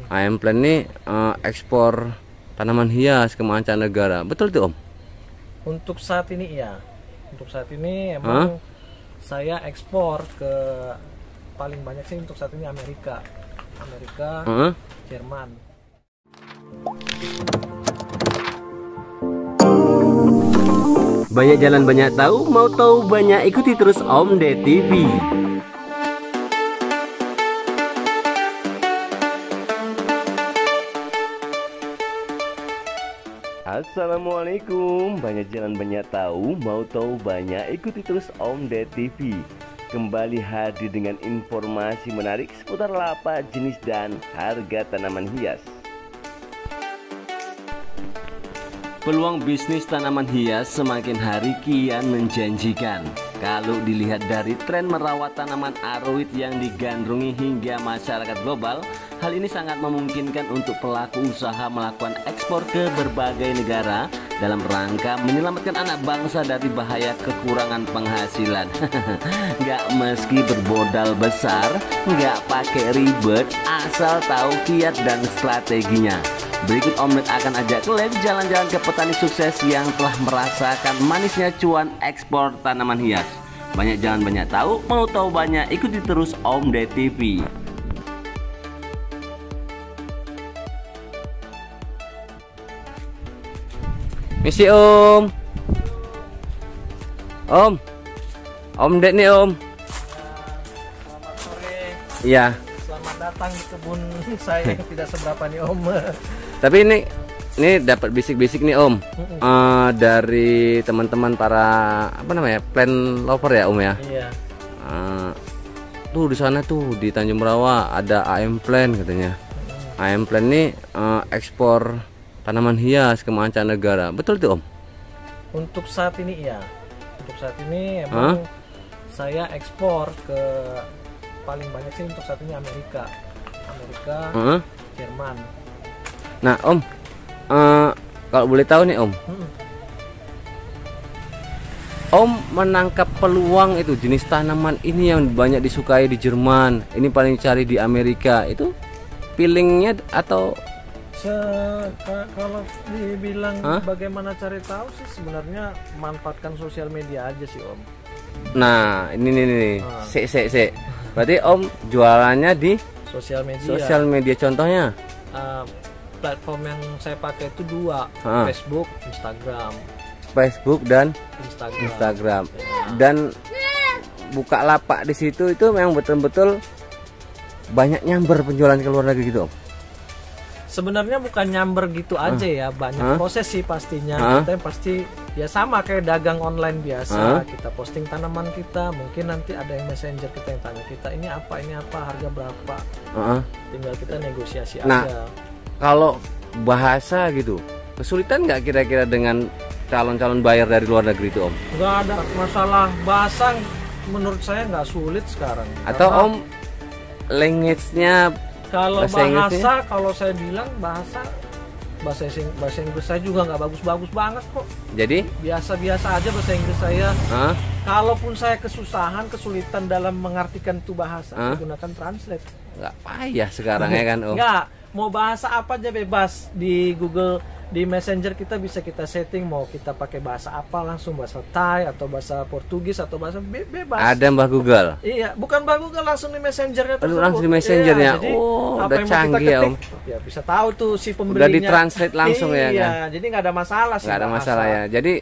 AM Plan ini ekspor tanaman hias ke mancanegara. Betul tuh Om? Untuk saat ini iya. Untuk saat ini emang saya ekspor ke paling banyak sih untuk saat ini Amerika, Jerman. Banyak jalan banyak tahu, mau tahu banyak ikuti terus Om Ded TV. Assalamualaikum, banyak jalan banyak tahu, mau tahu banyak ikuti terus Om Ded TV. Kembali hadir dengan informasi menarik seputar lapak, jenis dan harga tanaman hias. Peluang bisnis tanaman hias semakin hari kian menjanjikan. Kalau dilihat dari tren merawat tanaman aroid yang digandrungi hingga masyarakat global, hal ini sangat memungkinkan untuk pelaku usaha melakukan ekspor ke berbagai negara dalam rangka menyelamatkan anak bangsa dari bahaya kekurangan penghasilan. Nggak meski berbodal besar, nggak pakai ribet, asal tahu kiat dan strateginya. Berikut Om Ded akan ajak kalian jalan-jalan ke petani sukses yang telah merasakan manisnya cuan ekspor tanaman hias. Banyak jalan banyak tahu, mau tahu banyak ikuti terus Om Ded TV. Misi Om. Om Ded nih Om. Selamat sore. Iya. Selamat datang di kebun saya yang tidak seberapa nih Om. Tapi ini dapat bisik-bisik nih Om. Dari teman-teman para plant lover ya Om ya. Iya. Tuh di sana tuh di Tanjung Rawa ada AM Plan katanya. AM Plan ini ekspor tanaman hias ke mancanegara. Betul tuh Om? Untuk saat ini iya. Untuk saat ini emang saya ekspor ke paling banyak sih untuk saat ini Amerika, Jerman. Nah Om, kalau boleh tahu nih Om, Om menangkap peluang itu jenis tanaman ini yang banyak disukai di Jerman, ini paling cari di Amerika, itu feelingnya atau? Kalau dibilang bagaimana cari tahu sih sebenarnya manfaatkan sosial media aja sih Om. Nah ini nih, berarti Om jualannya di sosial media contohnya? Platform yang saya pakai itu dua, Facebook, dan Instagram. Ya. Dan buka lapak di situ itu memang betul-betul banyak nyamber penjualan ke luar negeri gitu Om? Sebenarnya bukan nyamber gitu aja ya, banyak proses sih pastinya. Kita pasti ya sama kayak dagang online biasa, kita posting tanaman kita, mungkin nanti ada yang messenger kita yang tanya kita ini apa, harga berapa, tinggal kita negosiasi aja. Kalau bahasa gitu, kesulitan nggak kira-kira dengan calon-calon buyer dari luar negeri itu Om? Nggak ada masalah bahasa, menurut saya nggak sulit sekarang. Atau Om language-nya? Kalau bahasa, kalau saya bilang bahasa Inggris saya juga nggak bagus-bagus banget kok. Jadi biasa-biasa aja bahasa Inggris saya. Kalaupun saya kesulitan dalam mengartikan itu bahasa, saya gunakan translate. Nggak payah sekarang ya kan Om? Nggak, mau bahasa apa aja bebas. Di Google, di Messenger kita bisa kita setting mau kita pakai bahasa apa, langsung bahasa Thai atau bahasa Portugis atau bahasa bebas. Ada Mbah Google? Iya, bukan Mbah Google, langsung di Messengernya. Langsung di Messengernya. Iya, udah canggih ya Om. Ya bisa tahu tuh si pembelinya. Udah ditranslate langsung ya kan? Iya, jadi nggak ada masalah sih. Nggak ada masalah ya. Jadi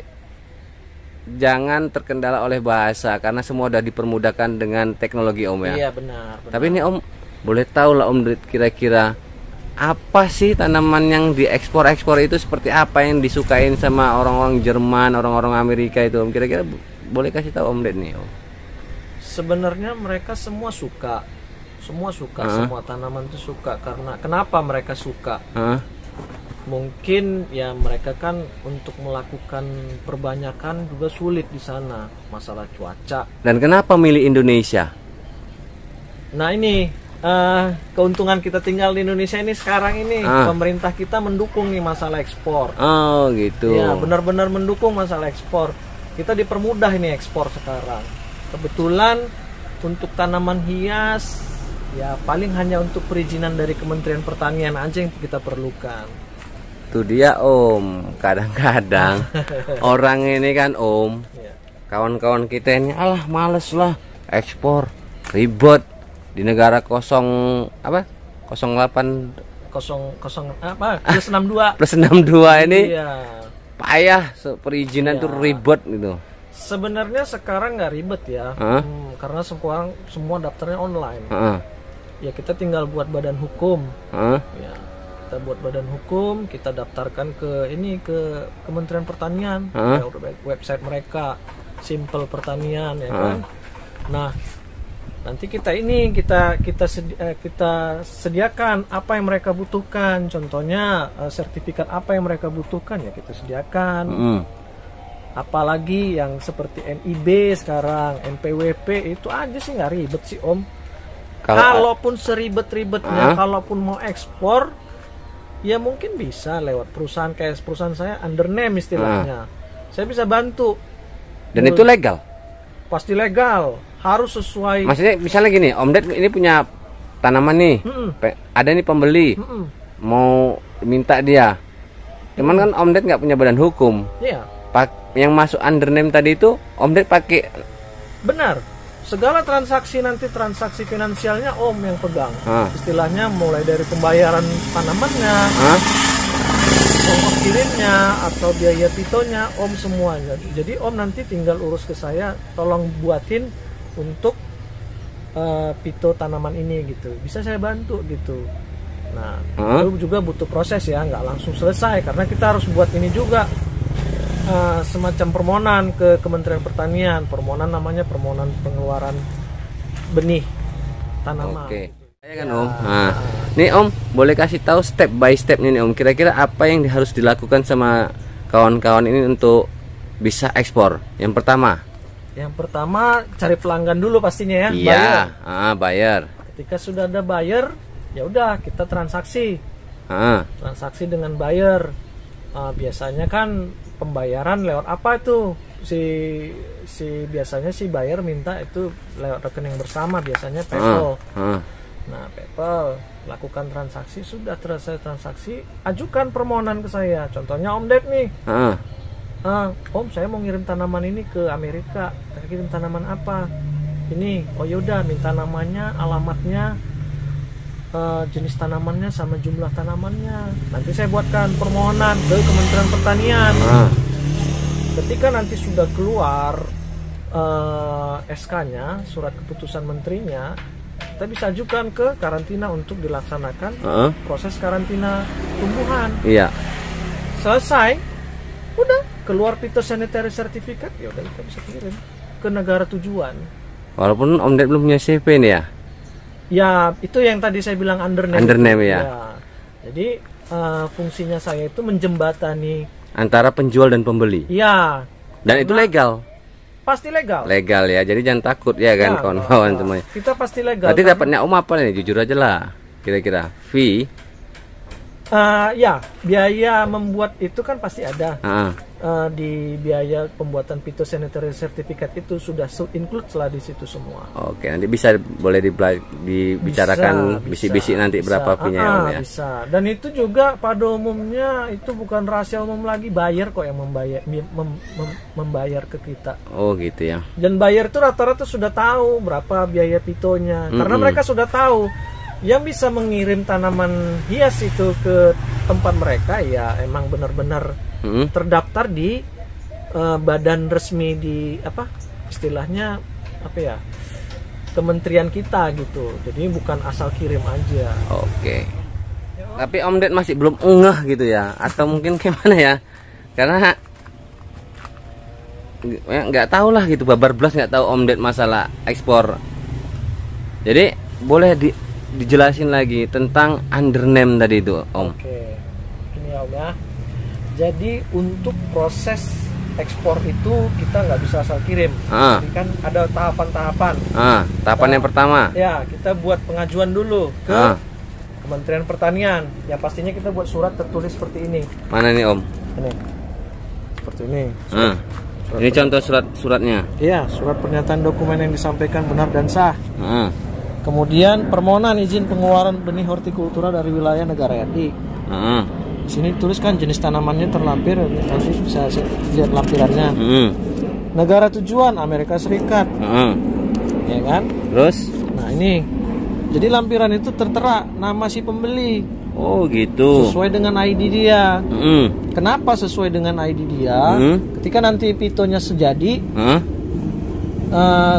jangan terkendala oleh bahasa karena semua udah dipermudahkan dengan teknologi Om ya. Iya benar. Tapi ini Om boleh tahu lah Om kira-kira apa sih tanaman yang diekspor itu seperti apa yang disukain sama orang-orang Jerman, orang-orang Amerika itu Om? Kira-kira boleh kasih tahu Om Ded nih Om? Sebenarnya mereka semua suka, semua tanaman itu suka. Karena kenapa mereka suka? Mungkin ya mereka kan untuk melakukan perbanyakan juga sulit di sana, masalah cuaca. Dan kenapa milih Indonesia? Nah ini keuntungan kita tinggal di Indonesia ini sekarang ini, pemerintah kita mendukung nih masalah ekspor. Oh gitu. Ya benar-benar mendukung masalah ekspor. Kita dipermudah ini ekspor sekarang. Kebetulan untuk tanaman hias Ya paling hanya untuk perizinan dari Kementerian Pertanian aja yang kita perlukan. Tuh dia Om, kadang-kadang orang ini kan Om, kawan-kawan kita ini alah males lah ekspor, ribet di negara kosong apa 08 plus 62 plus 62 ini iya. Payah perizinan tuh ribet gitu. Sebenarnya sekarang nggak ribet ya, karena semua daftarnya online. Ya kita tinggal buat badan hukum. Ya, kita buat badan hukum, kita daftarkan ke Kementerian Pertanian, website mereka, Simple Pertanian ya kan. Nah, nanti kita sediakan apa yang mereka butuhkan. Contohnya sertifikat apa yang mereka butuhkan ya kita sediakan. Apalagi yang seperti NIB sekarang, NPWP itu aja sih nggak ribet sih Om. Kalaupun seribet-ribetnya, kalaupun mau ekspor, ya mungkin bisa lewat perusahaan kayak perusahaan saya under name istilahnya. Saya bisa bantu. Dan itu legal? Pasti legal, harus sesuai. Maksudnya misalnya gini, Om Ded ini punya tanaman nih, ada nih pembeli, mau minta dia. Cuman kan Om Ded nggak punya badan hukum. Iya. Yang masuk under name tadi itu Om Ded pakai. Benar. Segala transaksi finansialnya Om yang pegang. Istilahnya mulai dari pembayaran tanamannya, ongkos kirimnya atau biaya pitonya Om semuanya. Jadi Om nanti tinggal urus ke saya, tolong buatin untuk pito tanaman ini gitu. Bisa saya bantu gitu. Nah, itu juga butuh proses ya, nggak langsung selesai karena kita harus buat ini juga. Semacam permohonan ke Kementerian Pertanian, permohonan namanya permohonan pengeluaran benih tanaman. Oke. Ya kan Om. Nih Om, boleh kasih tahu step by step nih Om. Kira-kira apa yang harus dilakukan sama kawan-kawan ini untuk bisa ekspor? Yang pertama cari pelanggan dulu pastinya ya. Iya. Buyer. Ketika sudah ada buyer, ya udah kita transaksi. Transaksi dengan buyer. Biasanya kan pembayaran lewat apa itu biasanya si buyer minta itu lewat rekening bersama, biasanya PayPal. Nah, PayPal, lakukan transaksi, sudah selesai transaksi, ajukan permohonan ke saya. Contohnya Om Ded nih. Om, saya mau ngirim tanaman ini ke Amerika. Kirim tanaman apa? Ini. Oh yaudah, minta namanya, alamatnya, jenis tanamannya sama jumlah tanamannya. Nanti saya buatkan permohonan ke Kementerian Pertanian. Ketika nanti sudah keluar SK-nya, surat keputusan menterinya, kita bisa ajukan ke karantina untuk dilaksanakan proses karantina tumbuhan. Iya. Selesai, udah keluar phytosanitary certificate, ya udah kita bisa kirim ke negara tujuan. Walaupun Om Ded belum punya CV nih ya. Ya, itu yang tadi saya bilang under name. Under name ya. Jadi fungsinya saya itu menjembatani antara penjual dan pembeli. Iya. Dan itu legal. Pasti legal. Legal ya. Jadi jangan takut ya kan kawan-kawan semuanya. Kita pasti legal. Berarti dapatnya Om apa nih? Jujur aja lah. Kira-kira fee. Ya, biaya membuat itu kan pasti ada. Di biaya pembuatan phytosanitary certificate itu sudah include lah di situ semua. Oke, nanti boleh dibicarakan bisi-bisi nanti berapa fee-nya ya. Bisa. Dan itu juga pada umumnya itu bukan rahasia umum lagi, buyer kok yang membayar ke kita. Oh gitu ya. Dan buyer itu rata-rata sudah tahu berapa biaya pitonya. Karena mereka sudah tahu yang bisa mengirim tanaman hias itu ke tempat mereka ya emang benar-benar terdaftar di badan resmi di istilahnya kementerian kita gitu. Jadi bukan asal kirim aja. Oke. Tapi Om Ded masih belum ngeh gitu ya, atau mungkin gimana ya? Karena nggak tahu lah gitu, babar blas nggak tahu Om Ded masalah ekspor. Jadi boleh dijelasin lagi tentang under name tadi itu Om. Oke. Ini ya Om ya. Jadi untuk proses ekspor itu kita nggak bisa asal kirim. Jadi kan ada tahapan-tahapan. Tahapan yang pertama. Ya, kita buat pengajuan dulu ke Kementerian Pertanian. Ya pastinya kita buat surat tertulis seperti ini. Mana nih Om? Ini. Seperti ini. Surat ini contoh suratnya. Iya, surat pernyataan dokumen yang disampaikan benar dan sah. Kemudian permohonan izin pengeluaran benih hortikultura dari wilayah negara RI. Di sini tuliskan jenis tanamannya terlampir, nanti bisa lihat lampirannya. Negara tujuan Amerika Serikat. Ya kan? Terus? Nah, ini. Jadi lampiran itu tertera nama si pembeli. Oh, gitu. Sesuai dengan ID dia. Kenapa sesuai dengan ID dia? Ketika nanti pitonya sejadi,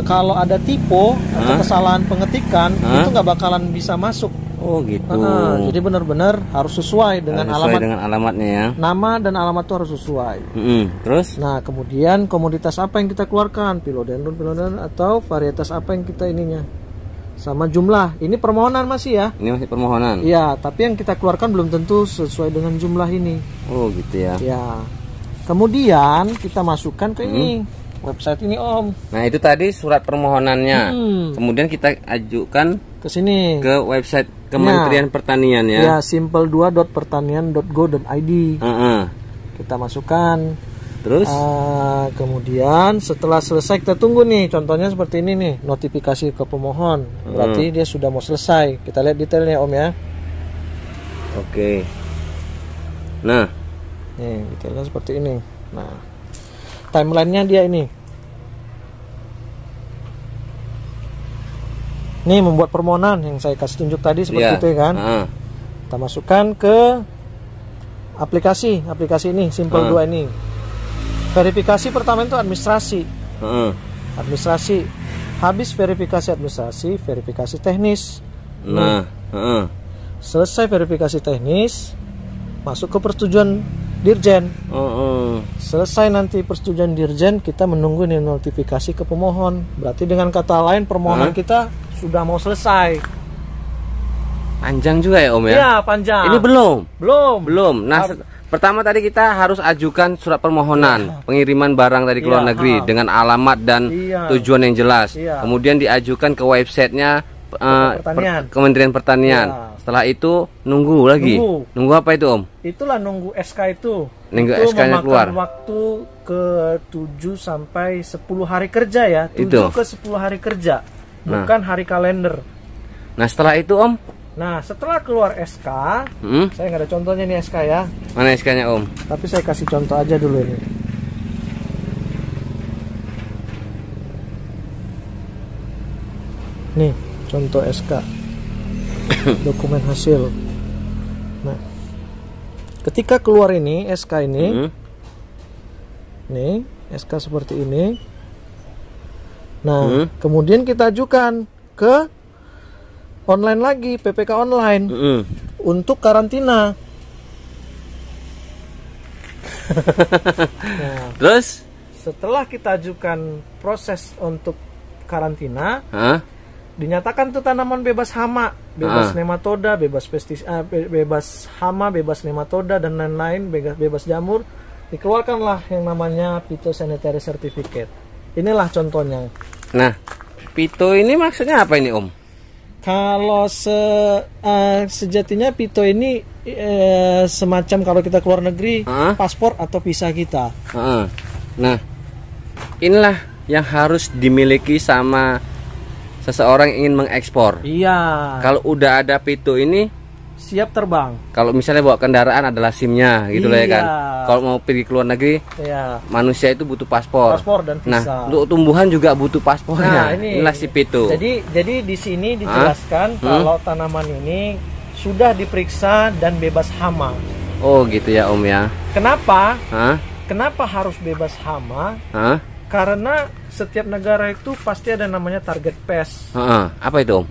kalau ada typo atau kesalahan pengetikan, itu nggak bakalan bisa masuk. Oh, gitu. Jadi benar-benar harus sesuai dengan alamatnya ya. Nama dan alamat itu harus sesuai. Terus? Nah, kemudian komoditas apa yang kita keluarkan? Philodendron atau varietas apa yang kita ininya? Sama jumlah. Ini permohonan masih ya? Ini masih permohonan. Iya, tapi yang kita keluarkan belum tentu sesuai dengan jumlah ini. Oh, gitu ya. Ya. Kemudian kita masukkan ke ini. Website ini, Om. Nah, itu tadi surat permohonannya. Kemudian kita ajukan ke sini, ke website Kementerian Pertanian ya. Ya, simple2.pertanian.go.id. Kita masukkan. Terus? Kemudian setelah selesai kita tunggu nih. Contohnya seperti ini nih, notifikasi ke pemohon. Berarti dia sudah mau selesai. Kita lihat detailnya, Om ya. Oke. Nah, nih detailnya seperti ini. Nah, timelinenya dia ini. Nih membuat permohonan yang saya kasih tunjuk tadi seperti itu ya kan. Kita masukkan ke aplikasi ini Simple 2 ini. Verifikasi pertama itu administrasi. Administrasi. Habis verifikasi administrasi, verifikasi teknis. Selesai verifikasi teknis, masuk ke persetujuan Dirjen. Selesai nanti persetujuan Dirjen, kita menunggu nih notifikasi ke pemohon. Berarti dengan kata lain permohonan kita sudah mau selesai. Panjang juga ya, Om ya? Iya, panjang. Ini belum. Nah, pertama tadi kita harus ajukan surat permohonan pengiriman barang dari luar negeri dengan alamat dan tujuan yang jelas. Kemudian diajukan ke websitenya Kementerian Pertanian. Setelah itu nunggu lagi. Nunggu apa itu, Om? Itulah nunggu SK itu. Nunggu SK-nya keluar. Waktu ke 7 sampai 10 hari kerja ya. 7 ke 10 hari kerja. Bukan hari kalender. Nah, setelah itu, Om? Nah, setelah keluar SK, saya nggak ada contohnya nih SK ya. Mana SK-nya, Om? Tapi saya kasih contoh aja dulu ini. Nih, contoh SK. Dokumen hasil. Nah, ketika keluar ini SK ini, nih SK seperti ini. Nah, kemudian kita ajukan ke online lagi, PPK online untuk karantina. Nah, terus setelah kita ajukan proses untuk karantina, dinyatakan tuh tanaman bebas hama, bebas nematoda, bebas pestisida, bebas hama, bebas nematoda dan lain-lain, bebas jamur. Dikeluarkanlah yang namanya phytosanitary certificate. Inilah contohnya. Nah, pito ini maksudnya apa ini, Om? Kalau sejatinya pito ini semacam kalau kita keluar negeri, paspor atau visa kita. Nah, inilah yang harus dimiliki sama seseorang yang ingin mengekspor. Iya. Kalau udah ada pito ini, siap terbang. Kalau misalnya bawa kendaraan adalah SIM-nya gitu lah ya kan. Kalau mau pergi ke luar negeri, manusia itu butuh paspor. Paspor dan visa. Nah, untuk tumbuhan juga butuh paspornya. Inilah si pito. Jadi di sini dijelaskan kalau tanaman ini sudah diperiksa dan bebas hama. Oh, gitu ya, Om ya. Kenapa? Kenapa harus bebas hama? Karena setiap negara itu pasti ada namanya target pest. Apa itu, Om?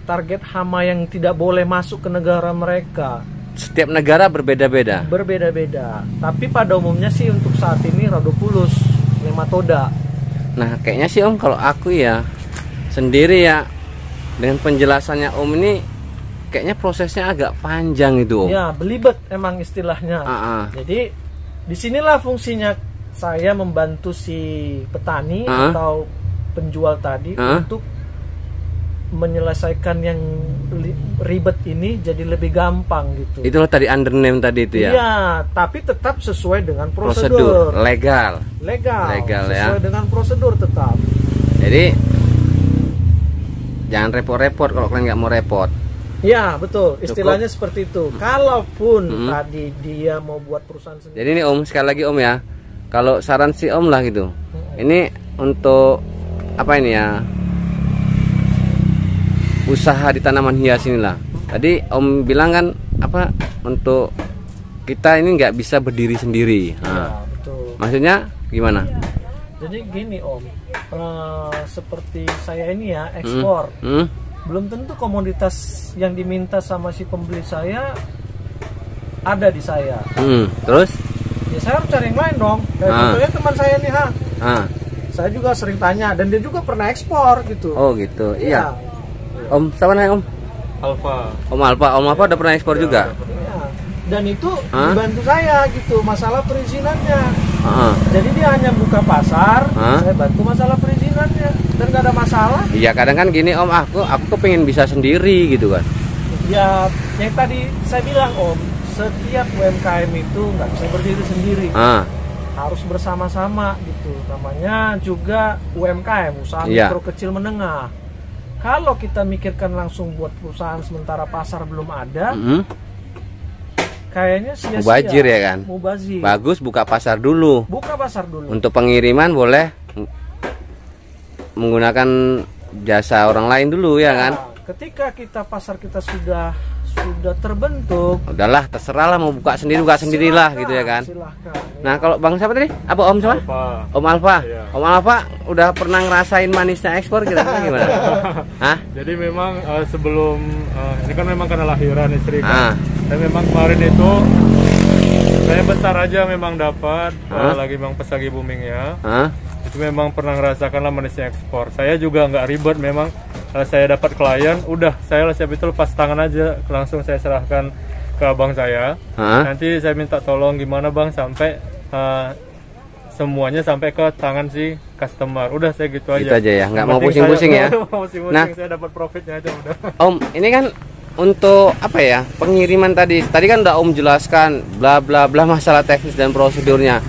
Target hama yang tidak boleh masuk ke negara mereka. Setiap negara berbeda-beda. Berbeda-beda. Tapi pada umumnya sih untuk saat ini Rhodopulus nematoda. Nah, kayaknya sih, Om, kalau aku ya sendiri ya dengan penjelasannya Om ini kayaknya prosesnya agak panjang itu, Om. Ya, belibet emang istilahnya. Jadi disinilah fungsinya saya membantu si petani atau penjual tadi untuk menyelesaikan yang ribet ini jadi lebih gampang gitu. Itulah tadi undername tadi itu ya. Iya, tapi tetap sesuai dengan prosedur. Legal sesuai ya. dengan prosedur tetap. Jadi jangan repot-repot kalau kalian nggak mau repot. Ya betul, istilahnya seperti itu. Kalaupun tadi dia mau buat perusahaan sendiri. Jadi ini Om, sekali lagi Om ya, kalau saran si Om lah gitu, ini untuk apa ini ya, usaha di tanaman hias inilah. Tadi Om bilang kan apa, untuk kita ini nggak bisa berdiri sendiri. Nah, Ya, betul. maksudnya gimana? Jadi gini Om, seperti saya ini ya ekspor. Belum tentu komoditas yang diminta sama si pembeli saya ada di saya. Terus? Ya saya harus cari yang lain dong. Kayak contohnya teman saya nih saya juga sering tanya dan dia juga pernah ekspor gitu. Oh gitu, iya. Ya. Om, siapa namanya Om? Alfa. Om Alfa udah pernah ekspor juga? Ya. Dan itu dibantu saya gitu masalah perizinannya. Jadi dia hanya buka pasar, saya bantu masalah perizinannya dan gak ada masalah. Iya, kadang kan gini Om, aku pengen bisa sendiri gitu kan. Ya, yang tadi saya bilang Om, setiap UMKM itu nggak bisa berdiri sendiri, harus bersama-sama gitu. Namanya juga UMKM, usaha mikro kecil menengah. Kalau kita mikirkan langsung buat perusahaan sementara pasar belum ada, kayaknya sia-sia. Mubazir ya kan? Mubazir. Bagus buka pasar dulu. Buka pasar dulu. Untuk pengiriman boleh menggunakan jasa orang lain dulu ya kan? Ketika pasar kita sudah terbentuk, udahlah terserah lah, mau buka sendirilah gitu ya kan? Silahkan. Nah kalau Bang siapa tadi? Apa Om siapa? Om Alfa. Iya. Om Alfa udah pernah ngerasain manisnya ekspor kira-kira gimana? Hah? Jadi memang sebelum ini kan memang karena lahiran istri kan. Dan memang kemarin itu saya bentar aja memang dapat lagi memang pas lagi boomingnya. Itu memang pernah ngerasakan lah manisnya ekspor. Saya juga nggak ribet, memang saya dapat klien, udah saya siap itu lepas tangan aja, langsung saya serahkan ke abang saya. Nanti saya minta tolong gimana Bang sampai semuanya sampai ke tangan si customer. Udah saya gitu aja. Gitu aja ya, nggak mau pusing-pusing ya. Nah, saya dapat profitnya aja udah. Om, ini kan untuk apa ya, pengiriman tadi kan udah Om jelaskan bla bla bla masalah teknis dan prosedurnya.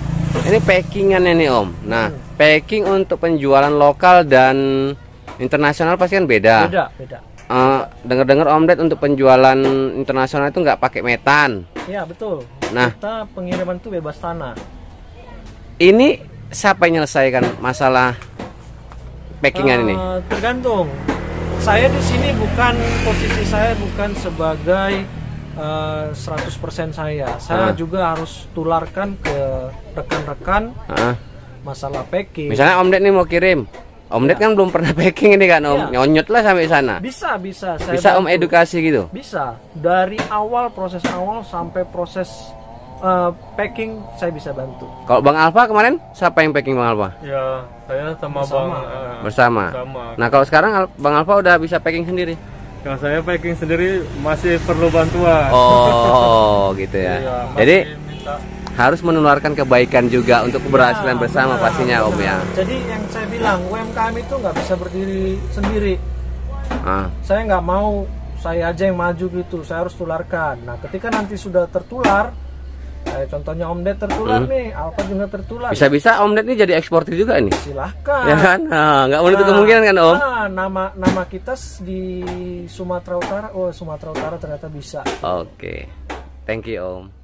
Ini packingannya nih Om. Nah, packing untuk penjualan lokal dan internasional pasti kan beda. Beda. Dengar-dengar Om Ded untuk penjualan internasional itu nggak pakai metan. Iya betul. Nah, kita pengiriman itu bebas tanah. Ini siapa yang menyelesaikan masalah packingan ini? Tergantung. Saya di sini posisi saya bukan sebagai 100% saya. Saya juga harus tularkan ke rekan-rekan masalah packing. Misalnya Om Ded nih mau kirim, Om Ded kan belum pernah packing ini kan Om, nyonyot lah sampai sana. Bisa. Saya bisa bantu. Om edukasi gitu. Bisa. Dari proses awal sampai proses packing saya bisa bantu. Kalau Bang Alfa kemarin siapa yang packing Bang Alfa? Ya, saya sama Bersama. Bang Bersama. Nah, kalau sekarang Bang Alfa udah bisa packing sendiri. Kalau saya packing sendiri masih perlu bantuan. Oh, gitu ya. Iya, jadi minta. harus menularkan kebaikan juga untuk keberhasilan bersama pastinya Om ya. Jadi yang saya bilang UMKM itu nggak bisa berdiri sendiri. Saya nggak mau saya aja yang maju gitu. Saya harus tularkan. Nah, ketika nanti sudah tertular, contohnya Om Ded tertular nih, Alfa juga tertular. Bisa-bisa Om Ded ini jadi eksportir juga nih. Silahkan. Ya kan? Nggak menutup kemungkinan kan Om? Nama kita di Sumatera Utara, Sumatera Utara ternyata bisa. Oke. Thank you Om.